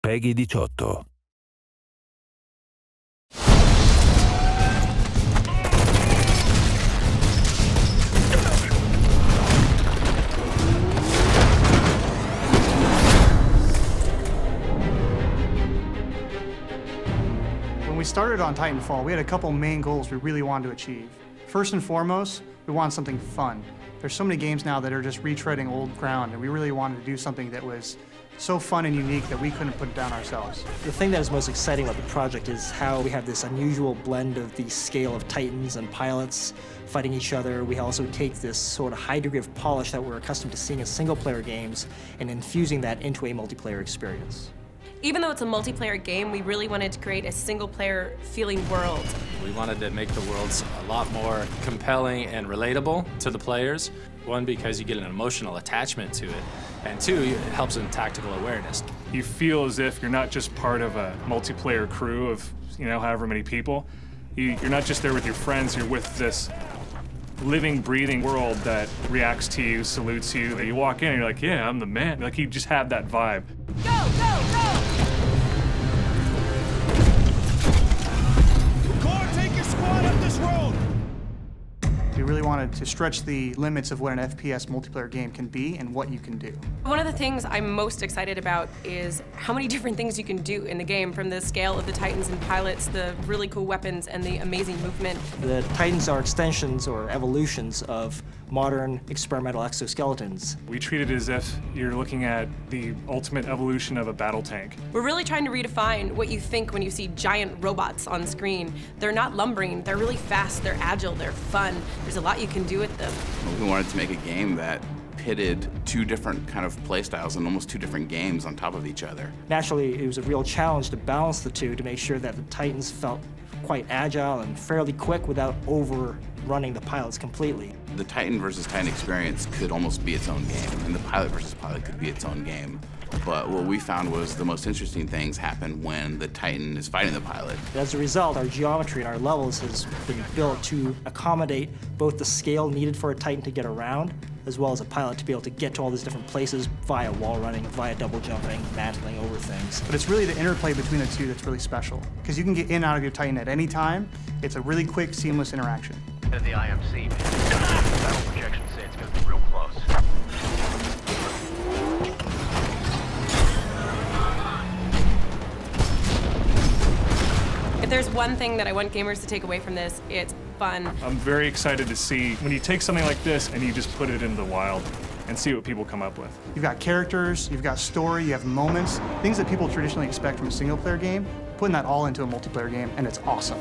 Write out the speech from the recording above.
PEGI 18. When we started on Titanfall, we had a couple main goals we really wanted to achieve. First and foremost, we wanted something fun. There's so many games now that are just retreading old ground, and we really wanted to do something that was so fun and unique that we couldn't put it down ourselves. The thing that is most exciting about the project is how we have this unusual blend of the scale of Titans and pilots fighting each other. We also take this sort of high degree of polish that we're accustomed to seeing in single-player games and infusing that into a multiplayer experience. Even though it's a multiplayer game, we really wanted to create a single-player feeling world. We wanted to make the worlds a lot more compelling and relatable to the players. One, because you get an emotional attachment to it, and two, it helps in tactical awareness. You feel as if you're not just part of a multiplayer crew of, however many people. You're not just there with your friends, you're with this living, breathing world that reacts to you, salutes you. That you walk in and you're like, yeah, I'm the man. Like, you just have that vibe. Go, go, go! Take your squad up this road! We really wanted to stretch the limits of what an FPS multiplayer game can be and what you can do. One of the things I'm most excited about is how many different things you can do in the game, from the scale of the Titans and pilots, the really cool weapons, and the amazing movement. The Titans are extensions or evolutions of modern experimental exoskeletons. We treat it as if you're looking at the ultimate evolution of a battle tank. We're really trying to redefine what you think when you see giant robots on screen. They're not lumbering, they're really fast, they're agile, they're fun. There's a lot you can do with them. We wanted to make a game that pitted two different kind of play styles and almost two different games on top of each other. Naturally, it was a real challenge to balance the two to make sure that the Titans felt quite agile and fairly quick without overrunning the pilots completely. The Titan versus Titan experience could almost be its own game, and the pilot versus pilot could be its own game. But what we found was the most interesting things happen when the Titan is fighting the pilot. As a result, our geometry and our levels has been built to accommodate both the scale needed for a Titan to get around, as well as a pilot to be able to get to all these different places via wall running, via double jumping, mantling over things. But it's really the interplay between the two that's really special, because you can get in and out of your Titan at any time. It's a really quick, seamless interaction. The IMC, man. Battle projections say it's going to be real close. If there's one thing that I want gamers to take away from this, it's fun. I'm very excited to see when you take something like this and you just put it into the wild and see what people come up with. You've got characters, you've got story, you have moments, things that people traditionally expect from a single-player game, putting that all into a multiplayer game, and it's awesome.